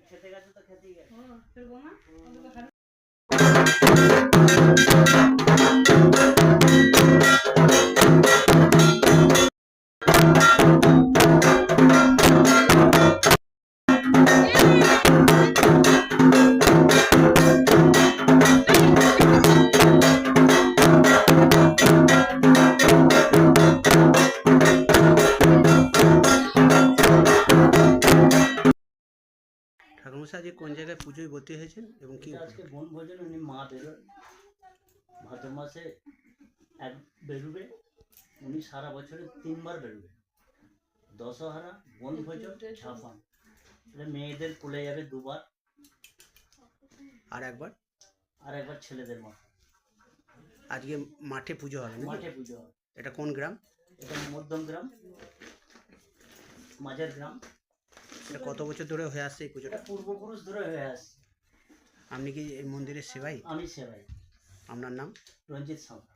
খেতে গেছে তো খেতেই গেছে। ঠাকুরমশাই আজকে কোন জায়গায় পুজোয় ভর্তি হয়েছেন এবং কি আজকে বনভোজন উনি মা বেরোন ভাদ্র মাসে এক বেরোবে, উনি সারা বছরে 3 বার বেরোবে। দশহরা, বনভোজন, ঝাপান। এটা মেয়েদের কোলে যাবে 2 বার, আর একবার ছেলেদের মা। আজকে মাঠে পুজো হবে না? মাঠে পুজো হবে। এটা কোন গ্রাম? এটা মধ্যম গ্রাম, মাঝের গ্রাম। এটা কত বছর ধরে হয়ে আসছে এই পুজোটা? পূর্বপুরুষ ধরে হয়ে আসছে। আপনি কি এই মন্দিরের সেবাই? আমি সেবাই। আপনার নাম? রঞ্জিত সাঁতরা।